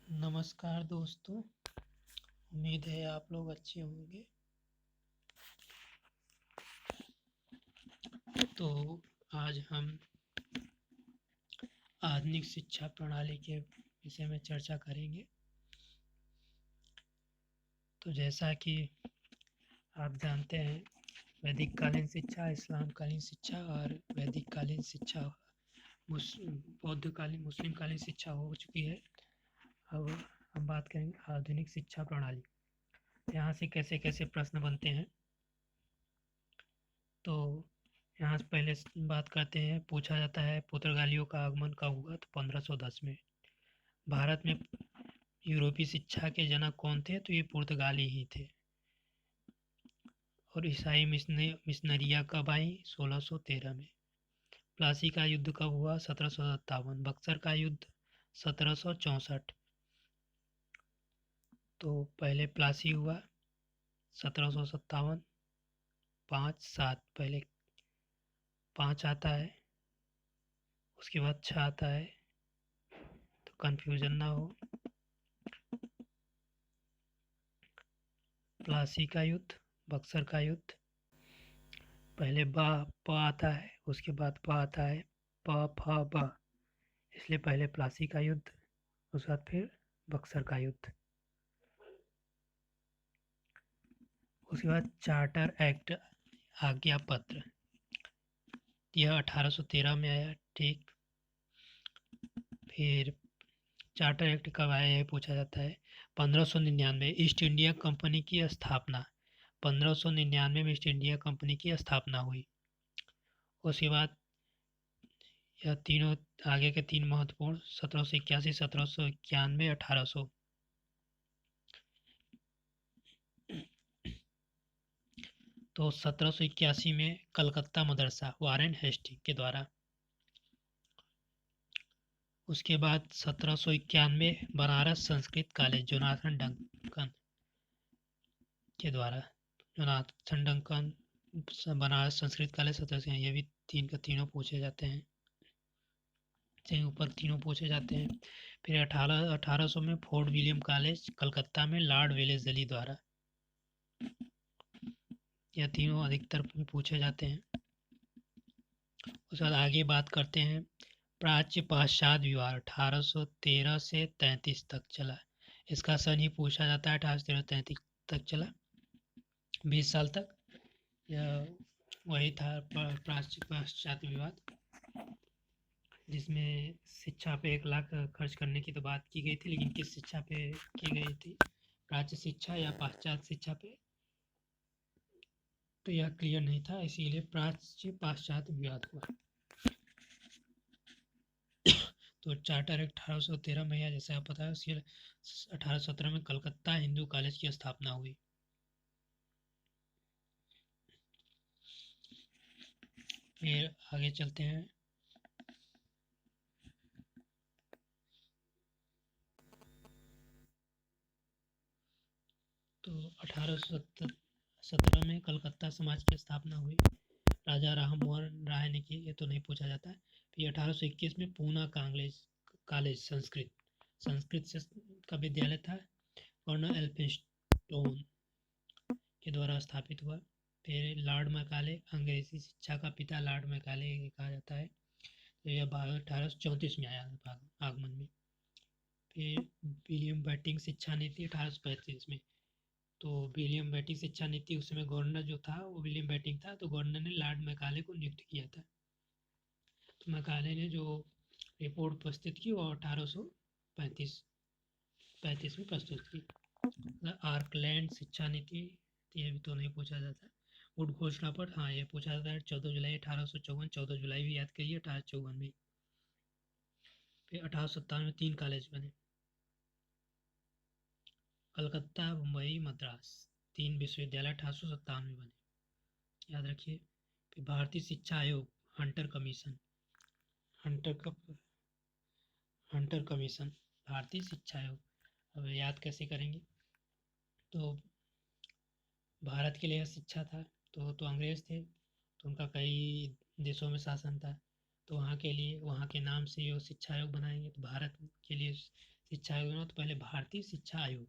नमस्कार दोस्तों। उम्मीद है आप लोग अच्छे होंगे। तो आज हम आधुनिक शिक्षा प्रणाली के विषय में चर्चा करेंगे। तो जैसा कि आप जानते हैं, वैदिक कालीन शिक्षा, इस्लाम कालीन शिक्षा और वैदिक कालीन शिक्षा, बौद्ध कालीन, मुस्लिम कालीन शिक्षा हो चुकी है। अब हम बात करेंगे आधुनिक शिक्षा प्रणाली। यहाँ से कैसे कैसे प्रश्न बनते हैं। तो यहाँ से पहले बात करते हैं। पूछा जाता है पुर्तगालियों का आगमन कब हुआ? तो 1510 में। भारत में यूरोपीय शिक्षा के जनक कौन थे? तो ये पुर्तगाली ही थे। और ईसाई मिशनरियाँ कब आई? 1613 में। प्लासी का युद्ध कब हुआ? 1757। बक्सर का युद्ध 1764। तो पहले प्लासी हुआ 1757। 5-7, पहले 5 आता है, उसके बाद 6 आता है, तो कंफ्यूजन ना हो। प्लासी का युद्ध, बक्सर का युद्ध, पहले प आता है, उसके बाद प आता है, प फ ब, इसलिए पहले प्लासी का युद्ध, उसके बाद फिर बक्सर का युद्ध। उसके बाद चार्टर एक्ट, आज्ञा पत्र, यह 1813 में आया। ठीक। फिर चार्टर एक्ट कब आया, यह पूछा जाता है। 1599 ईस्ट इंडिया कंपनी की स्थापना। 1599 में ईस्ट इंडिया कंपनी की स्थापना हुई। उसके बाद यह तीनों आगे के 3 महत्वपूर्ण, 1781, 1791, 1800। तो 1781 में कलकत्ता मदरसा, वारेन हेस्टिंग के द्वारा। उसके बाद 1791 Banaras Sanskrit college, Jonathan Duncan के द्वारा। Jonathan Duncan Banaras Sanskrit college 1700। ये भी तीनों पूछे जाते हैं, ऊपर तीनों पूछे जाते हैं। फिर 1800 में फोर्ट विलियम कॉलेज कलकत्ता में लॉर्ड वेलेस्ली द्वारा। यह तीनों अधिकतर पूछे जाते हैं। उसके बाद आगे बात करते हैं। प्राच्य पाश्चात्य विवाह 1813 से 33 तक चला। इसका सन ही पूछा जाता है। 1813-33 तक चला, 20 साल तक। यह वही था प्राच्य पाश्चात्य विवाद, जिसमें शिक्षा पे 1 लाख खर्च करने की तो बात की गई थी, लेकिन किस शिक्षा पे की गई थी, प्राच्य शिक्षा या पाश्चात्य शिक्षा पे, तो यह क्लियर नहीं था, इसीलिए प्राच्य पाश्चात्य विवाद हुआ। तो चार्टर एक्ट 1813 में आया, जैसे आप पता है। उसके 1817 में कलकत्ता हिंदू कॉलेज की स्थापना हुई। फिर आगे चलते हैं। तो 1817 में कलकत्ता समाज की स्थापना हुई। राजा राम मोहन राय ने की, ये तो नहीं पूछा जाता है। फिर 1821 में पूना कॉलेज संस्कृत से का विद्यालय था, कर्नल एल्फिंस्टोन के द्वारा स्थापित हुआ। फिर लॉर्ड मैकाले, अंग्रेजी शिक्षा का पिता लॉर्ड मैकाले कहा जाता है। तो यह 1834 में आया आगमन में। फिर विलियम बेंटिंक शिक्षा नीति 1835 में। तो विलियम बेंटिंक शिक्षा नीति, उस समय गवर्नर जो था वो विलियम बेंटिंक था, तो गवर्नर ने लॉर्ड मैकाले को नियुक्त किया था। तो मैकाले ने जो रिपोर्ट प्रस्तुत की वो 1835 में प्रस्तुत की। आर्कलैंड शिक्षा नीति, ये भी तो नहीं पूछा जाता। वुड घोषणा पर, हाँ, ये पूछा जाता है। 14 जुलाई 1854, 14 जुलाई भी याद करिए 1854 में। फिर 1857 में 3 कॉलेज बने, कलकत्ता, मुंबई, मद्रास। 3 विश्वविद्यालय 1857 में बने, याद रखिए। फिर भारतीय शिक्षा आयोग, Hunter commission, Hunter Hunter commission, भारतीय शिक्षा आयोग। अब याद कैसे करेंगे? तो भारत के लिए शिक्षा था, तो अंग्रेज थे, तो उनका कई देशों में शासन था, तो वहाँ के लिए, वहाँ के नाम से वो शिक्षा आयोग बनाएंगे। तो भारत के लिए शिक्षा आयोग ना, तो पहले भारतीय शिक्षा आयोग,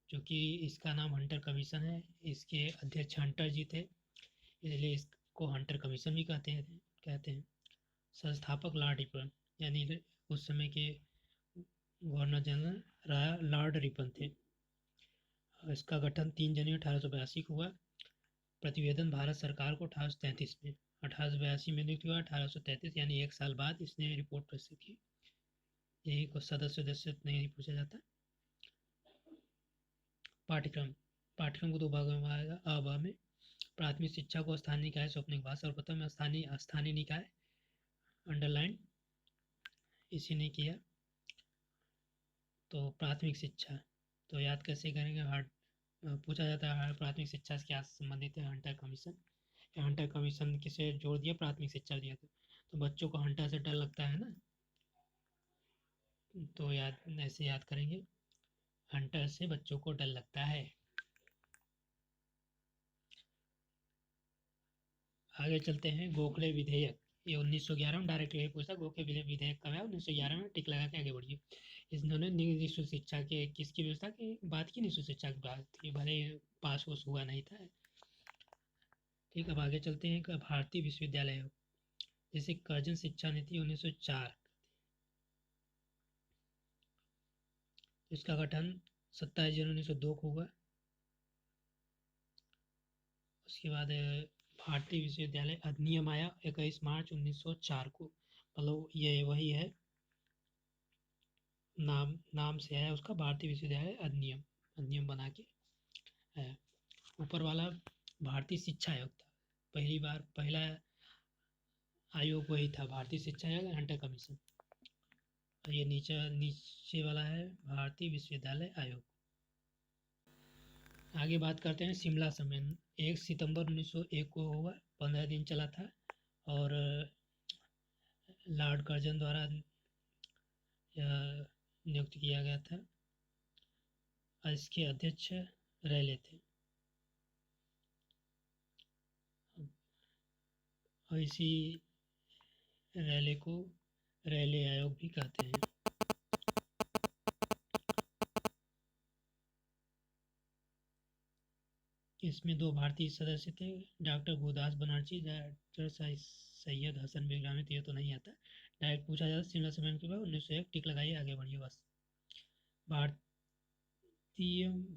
जो कि इसका नाम हंटर कमीशन है, इसके अध्यक्ष हंटर जी थे, इसलिए इसको हंटर कमीशन भी कहते हैं। संस्थापक लॉर्ड रिपन, यानी उस समय के गवर्नर जनरल लॉर्ड रिपन थे। इसका गठन 3 जनवरी 1882 को हुआ। प्रतिवेदन भारत सरकार को 1833 में, 1882 में नियुक्त हुआ, 1833 यानी 1 साल बाद इसने रिपोर्ट प्रस्तुत की। यही को सदस्य नहीं पूछा जाता। पाठ्यक्रम को 2 भागों में आएगा। अ में प्राथमिक शिक्षा को स्थानीय निकाय सौंपने के बाद सर्वप्रथम स्थानीय निकाय अंडरलाइन इसी ने किया। तो प्राथमिक शिक्षा तो याद कैसे करेंगे, पूछा जाता है प्राथमिक शिक्षा से क्या संबंधित है, हंटर कमीशन। हंटर कमीशन किसे जोड़ दिया, प्राथमिक शिक्षा दिया। तो बच्चों को हंटर से डर लगता है ना, तो ऐसे याद करेंगे, हंटर से बच्चों को डर लगता है। आगे चलते हैं। गोखले विधेयक, ये 1911 में डायरेक्ट यही पूछा, गोखले विधेयक कब है, 1911 में। टिक लगा के आगे बढ़िए। इन्होंने निःशुल्क शिक्षा के किसकी व्यवस्था की बात की, निःशुल्क शिक्षा की बात की, भले पास उस हुआ नहीं था। ठीक, अब आगे चलते हैं। भारतीय विश्वविद्यालय, जैसे कर्जन शिक्षा नीति 1904, इसका गठन 27 जनवरी 1902 को हुआ। उसके बाद भारतीय विश्वविद्यालय अधिनियम आया 21 मार्च 1904 को, मतलब ये वही है, नाम से आया उसका, भारतीय विश्वविद्यालय अधिनियम बना के है। ऊपर वाला भारतीय शिक्षा आयोग था, पहला आयोग वही था, भारतीय शिक्षा आयोग, हंटर कमीशन। और ये नीचे वाला है भारतीय विश्वविद्यालय आयोग। आगे बात करते हैं शिमला सम्मेलन, 1 सितंबर 1901 को हुआ, 15 दिन चला था, और लॉर्ड कर्जन द्वारा नियुक्त किया गया था, और इसके अध्यक्ष रैले थे। और इसी रैले को रैले आयोग भी कहते हैं। इसमें 2 भारतीय सदस्य थे, डॉक्टर गुरदास बनर्जी, डॉक्टर सैयद हसन बेगरामी। तो ये तो नहीं आता, डायरेक्ट पूछा जाता शिमला सम्मेलन के बाद 1901। टिक लगाइए, आगे बढ़िए बस।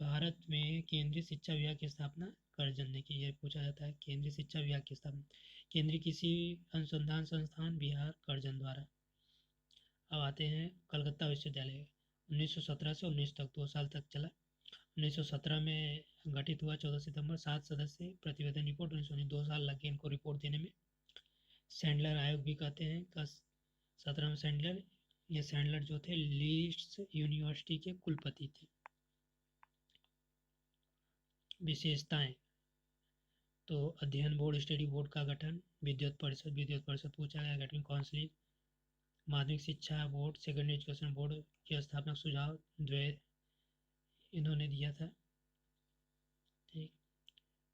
भारत में केंद्रीय शिक्षा विभाग की स्थापना कर्जन ने की, है पूछा जाता है। केंद्रीय शिक्षा विभाग की स्थापना केंद्रीय कृषि अनुसंधान संस्थान बिहार कर्जन द्वारा। अब आते हैं कलकत्ता विश्वविद्यालय, 1917 से 19 तक, 2 साल तक चला। 1917 में गठित हुआ, 14 सितंबर, 7 सदस्य, प्रतिवेदन रिपोर्ट 1919, 2 साल लगे इनको रिपोर्ट देने में। सैंडलर आयोग भी कहते हैं, 17 में सैंडलर, ये सैंडलर जो थे लीड्स यूनिवर्सिटी के कुलपति थे। विशेषताएं, तो अध्ययन बोर्ड, स्टडी बोर्ड का गठन, विद्युत परिषद पूछा गया, गठन काउंसिल, माध्यमिक शिक्षा बोर्ड, सेकेंडरी एजुकेशन बोर्ड की स्थापना सुझाव द्वैत इन्होंने दिया था। ठीक,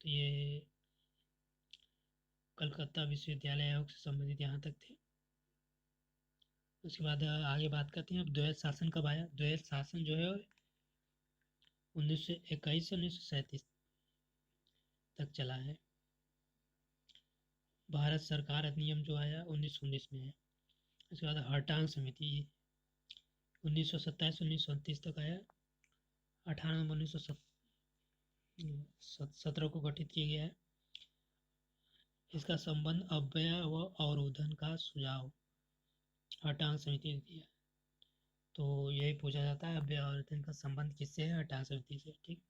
तो ये कलकत्ता विश्वविद्यालय आयोग से संबंधित यहाँ तक थे। उसके बाद आगे बात करते हैं अब द्वैत शासन कब आया। द्वैत शासन जो है 1921 से 1937 तक चला है। भारत सरकार अधिनियम जो आया 1919 में है। उसके बाद हर्टांग समिति 1927 से 1929 तक आया। 18 नवंबर 1917 को गठित किया गया है। इसका संबंध अव्यय व अवरोधन का सुझाव हर्टांग समिति ने दिया। तो यही पूछा जाता है, अव्यय अवरोधन का संबंध किससे है, हर्टांग समिति से। ठीक,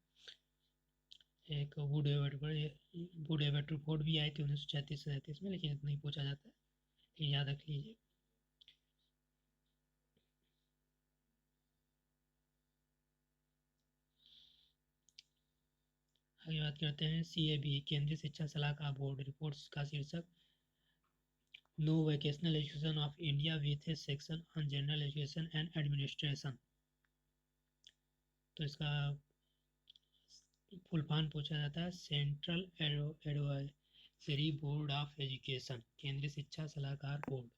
एक वुड एवेट रिपोर्ट भी आई थी 1936 में, लेकिन नहीं पूछा जाता है, याद रख लीजिए। आगे बात करते हैं CAB, केंद्रीय शिक्षा सलाहकार बोर्ड, रिपोर्ट्स का शीर्षक no vocational education of India with a section on general education and administration. तो इसका फुल फॉर्म पूछा जाता है central advisory board of education, केंद्रीय शिक्षा सलाहकार बोर्ड।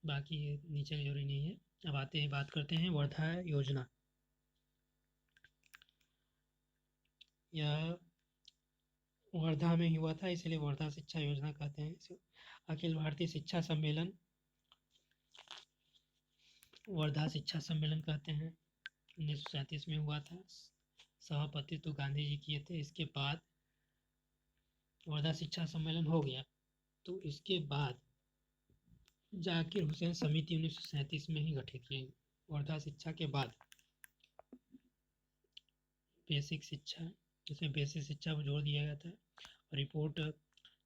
बाकी ये नीचे की जरूरी नहीं है। अब आते हैं, बात करते हैं वर्धा योजना। यह वर्धा में ही हुआ था, इसलिए वर्धा शिक्षा योजना कहते हैं इसे। अखिल भारतीय शिक्षा सम्मेलन, वर्धा शिक्षा सम्मेलन कहते हैं, 1937 में हुआ था। सभापति तो गांधी जी किए थे। इसके बाद वर्धा शिक्षा सम्मेलन हो गया, तो इसके बाद जाकिर हुसैन समिति 1937 में ही गठित की। वर्धा शिक्षा के बाद बेसिक शिक्षा, इसमें बेसिक शिक्षा पर जोर दिया गया था। रिपोर्ट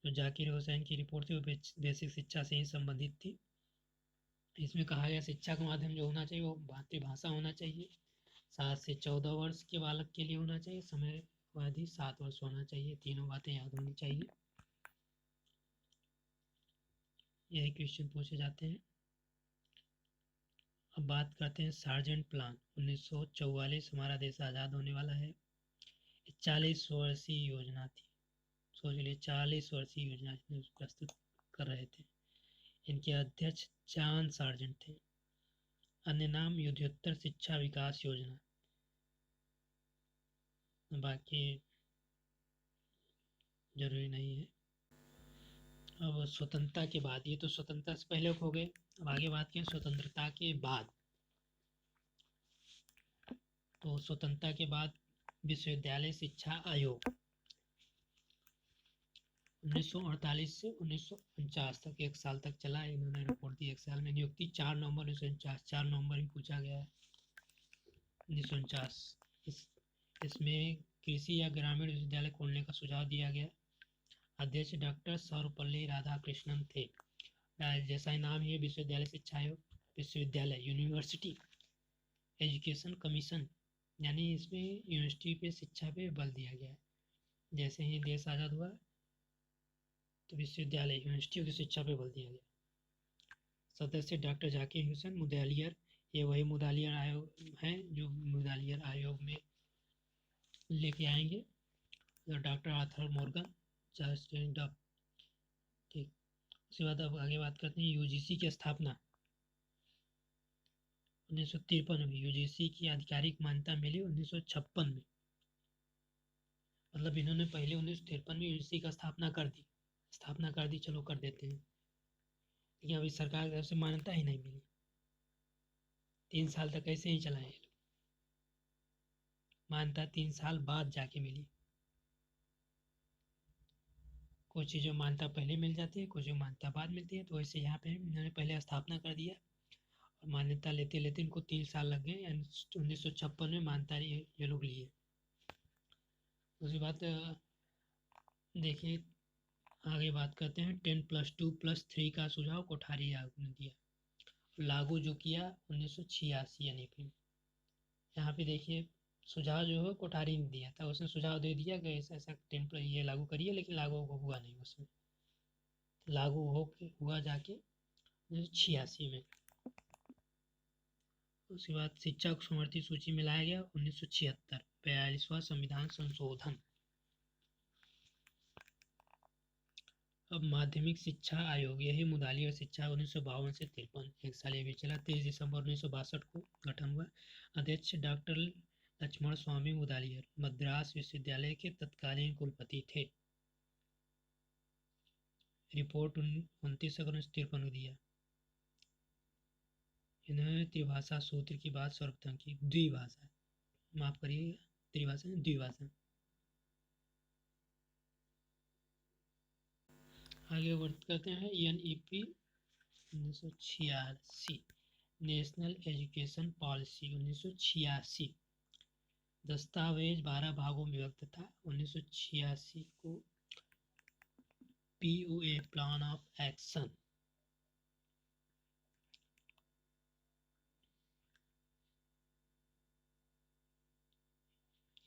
जो जाकिर हुसैन की रिपोर्ट थी वो बेसिक शिक्षा से ही संबंधित थी। इसमें कहा गया शिक्षा का माध्यम जो होना चाहिए वो मातृभाषा होना चाहिए। 7 से 14 वर्ष के बालक के लिए होना चाहिए। समय अवधि 7 वर्ष होना चाहिए। तीनों बातें याद होनी चाहिए। यही क्वेश्चन पूछे जाते हैं। अब बात करते हैं सार्जेंट प्लान। 1944 हमारा देश आज़ाद होने वाला है। 40 वर्षीय योजना थी। सोच लिए 40 वर्षीय योजना प्रस्तुत कर रहे थे। इनके अध्यक्ष चांद सार्जेंट थे। अन्य नाम युद्धोत्तर शिक्षा विकास योजना। बाकी जरूरी नहीं है। अब स्वतंत्रता के बाद, ये तो स्वतंत्रता से पहले हो गए। अब आगे बात करें स्वतंत्रता के बाद। तो स्वतंत्रता के बाद विश्वविद्यालय शिक्षा आयोग 1948 से 1949 तक 1 साल तक चला। इन्होंने रिपोर्ट दी 1 साल में। नियुक्ति 4 नवंबर 1949, 4 नवंबर ही पूछा गया है 1949। इसमें कृषि या ग्रामीण विश्वविद्यालय खोलने का सुझाव दिया गया। अध्यक्ष डॉक्टर सर्वपल्ली राधाकृष्णन थे। जैसा ही नाम है विश्वविद्यालय शिक्षा आयोग, विश्वविद्यालय यूनिवर्सिटी एजुकेशन कमीशन, यानी इसमें यूनिवर्सिटी पे शिक्षा पे बल दिया गया है। जैसे ही देश आज़ाद हुआ तो विश्वविद्यालय यूनिवर्सिटियों की शिक्षा पे बल दिया गया। सदस्य डॉक्टर जाकिर हुसैन मुदालियर, ये वही मुदालियर आयोग हैं जो मुदालियर आयोग में लेके आएंगे। डॉक्टर आर्थर मॉर्गन, चार्ल्स डफ। ठीक, उसके बाद अब आगे बात करते हैं यूजीसी की स्थापना 1953 में। यूजीसी की आधिकारिक मान्यता मिली 1956 में। मतलब इन्होंने पहले 1953 में यूजीसी का स्थापना कर दी, चलो कर देते हैं, लेकिन अभी सरकार की तरफ से मान्यता ही नहीं मिली। 3 साल तक ऐसे ही चलाए। मान्यता 3 साल बाद जाके मिली। कुछ चीज़ों मान्यता पहले मिल जाती है, कुछ मान्यता बाद मिलती है। तो वैसे यहाँ पे इन्होंने पहले स्थापना कर दिया और मान्यता लेते लेते इनको 3 साल लग गए, यानी 1956 में मान्यता ये लोग लिए। उसके बाद देखिए आगे बात करते हैं 10+2+3 का सुझाव कोठारी आयोग ने दिया। लागू जो किया 1986 यानी फिर यहाँ पे देखिए सुझाव जो है कोठारी ने दिया था। उसने सुझाव दे दिया कि ऐसा ऐसा 10 ये लागू करिए, लेकिन लागू हुआ नहीं उसमें। लागू हुआ जाके 1986 में। उसके बाद शिक्षा को समर्थित सूची में लाया गया 1976, 42वां संविधान संशोधन। अब माध्यमिक शिक्षा आयोग, यही मुदालियर शिक्षा 1952 से 53, 1 साल ये भी चला। 23 दिसंबर 1962 को गठन हुआ। अध्यक्ष डॉक्टर लक्ष्मण स्वामी मुदालियर मद्रास विश्वविद्यालय के तत्कालीन कुलपति थे। रिपोर्ट 29 अगस्त 1953 को दिया। इन्होंने त्रिभाषा सूत्र की बात सर्वप्रथम की। द्विभाषा, माफ करिए, त्रिभाषा द्विभाषा। आगे वर्त करते हैं NEP 1986, नेशनल एजुकेशन पॉलिसी 1986। दस्तावेज 12 भागों में विभक्त था। 1986 को POA प्लान ऑफ एक्शन,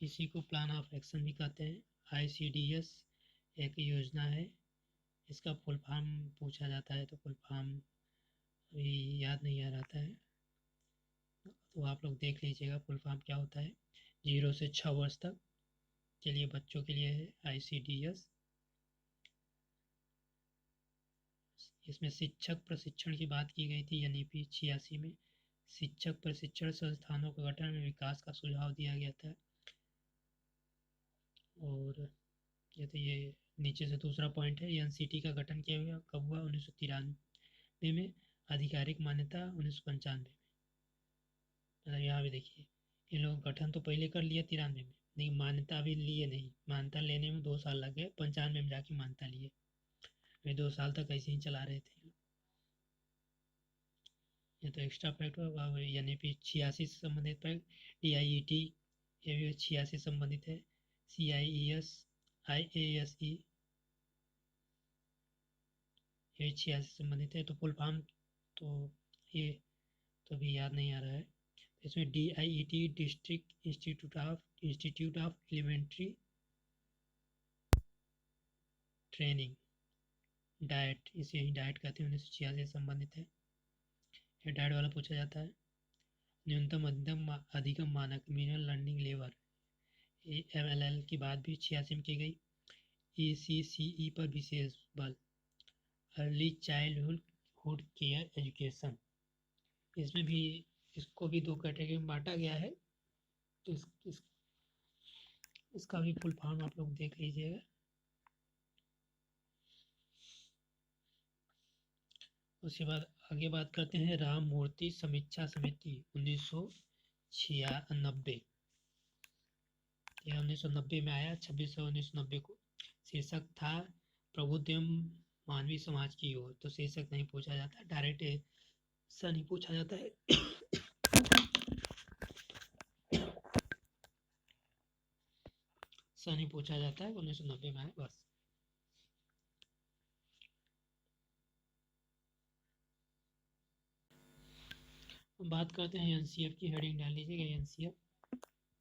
इसी को प्लान ऑफ एक्शन भी कहते हैं। ICDS एक योजना है। इसका फुल फॉर्म पूछा जाता है तो फुल फॉर्म अभी याद नहीं आ रहा है, तो आप लोग देख लीजिएगा फुल फॉर्म क्या होता है। 0 से 6 वर्ष तक के लिए बच्चों के लिए है ICDS। इसमें शिक्षक प्रशिक्षण की बात की गई थी। एनईपी 86 में शिक्षक प्रशिक्षण संस्थानों के गठन में विकास का सुझाव दिया गया था। और ये नीचे से दूसरा पॉइंट है, एनसीटी का गठन किया हुआ कब हुआ? 1993 में। आधिकारिक मान्यता 1995 में। मतलब यहाँ भी देखिए, ये लोग गठन तो पहले कर लिया 93 में, लेकिन मान्यता अभी लिए नहीं। मान्यता लेने में 2 साल लग गए, 95 में जाके मान्यता लिए। वे 2 साल तक ऐसे ही चला रहे थे। ये तो एक्स्ट्रा फैक्ट हुआ। यानी कि 86 से संबंधित फैक्ट। DIET ये भी 86 से संबंधित है। CIES IASE ये 86 से संबंधित है। तो फुल फॉर्म तो ये तो भी याद नहीं आ रहा है। इसमें DIET district institute of elementary training, DIET, इसे ही डाइट कहते हैं, 1986 से संबंधित है। ये डाइट वाला पूछा जाता है। न्यूनतम अधिकतम मानक मिनिमम लर्निंग लेवल MLL की बात भी 86 में की गई। ECCE पर विशेष बल, अर्ली चाइल्डहुड केयर एजुकेशन, इसमें भी इसको भी 2 कैटेगरी में बांटा गया है। तो इसका भी फुल फॉर्म आप लोग देख लीजिएगा। उसके बाद आगे बात करते हैं राम मूर्ति समीक्षा समिति 1996। यह 1990 में आया, 26/1990 को। शीर्षक था प्रबुद्ध मानवीय समाज की ओर। तो शीर्षक नहीं पूछा जाता, डायरेक्ट ऐसा नहीं पूछा जाता है। ऐसा नहीं पूछा जाता है, 1990 में आया बस। बात करते हैं NCF की। हेडिंग डाल लीजिएगा NCF।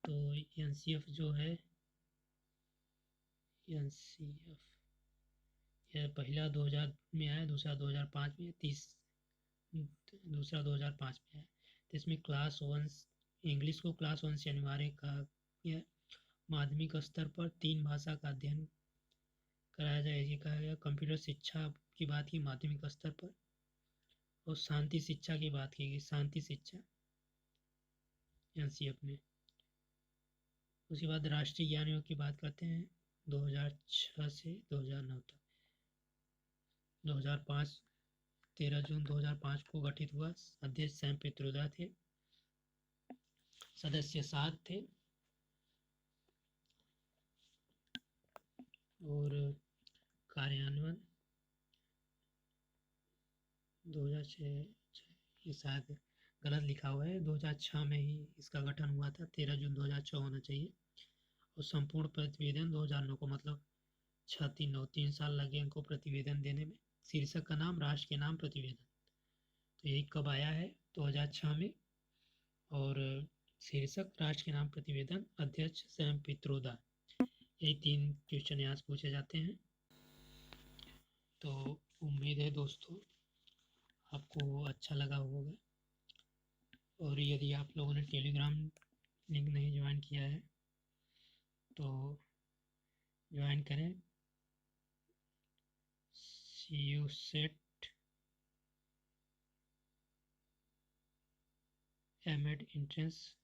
तो NCF जो है, NCF यह पहला 2000 में आया, दूसरा 2005 में, दूसरा 2005 में आया। तो इसमें क्लास 1 इंग्लिश को क्लास 1 से अनिवार्य कहा गया। माध्यमिक स्तर पर 3 भाषा का अध्ययन कराया जाए, ये कहा गया। कंप्यूटर शिक्षा की बात की माध्यमिक स्तर पर। और शांति शिक्षा की बात की गई, शांति शिक्षा NCF में। उसके बाद राष्ट्रीय ज्ञान योग की बात करते हैं 2006 से 2009 तक। 2005 13 जून 2005 को गठित हुआ। अध्यक्ष सैम पित्रोदा थे, सदस्य 7 थे। और कार्यान्वयन 2006, ये शायद गलत लिखा हुआ है, 2006 में ही इसका गठन हुआ था। 13 जून 2006 होना चाहिए। और संपूर्ण प्रतिवेदन 2009 को, मतलब 3 साल लगे इनको प्रतिवेदन देने में। शीर्षक का नाम राष्ट्र के नाम प्रतिवेदन। तो यही कब आया है? 2006 में। और शीर्षक राष्ट्र के नाम प्रतिवेदन, अध्यक्ष सैम पित्रोदा। यही 3 क्वेश्चन यहाँ से पूछे जाते हैं। तो उम्मीद है दोस्तों आपको अच्छा लगा होगा। और यदि आप लोगों ने टेलीग्राम लिंक नहीं ज्वाइन किया है तो ज्वाइन करें। CUSET M Ed entrance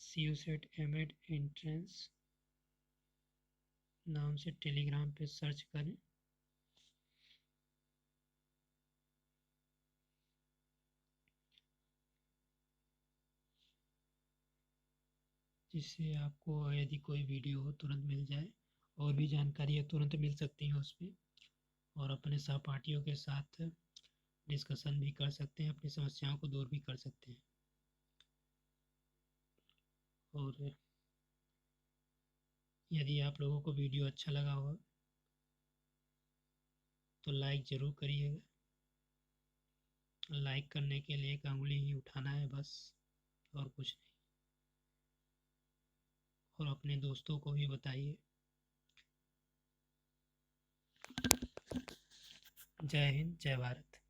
CUSET M Ed entrance नाम से टेलीग्राम पे सर्च करें। जिससे आपको यदि कोई वीडियो हो तुरंत मिल जाए, और भी जानकारी है तुरंत मिल सकती है उसमें। और अपने सहपाठियों के साथ डिस्कशन भी कर सकते हैं, अपनी समस्याओं को दूर भी कर सकते हैं। और यदि आप लोगों को वीडियो अच्छा लगा हो तो लाइक ज़रूर करिएगा। लाइक करने के लिए एक अंगुली ही उठाना है बस, और कुछ नहीं। और अपने दोस्तों को भी बताइए। जय हिंद, जय भारत।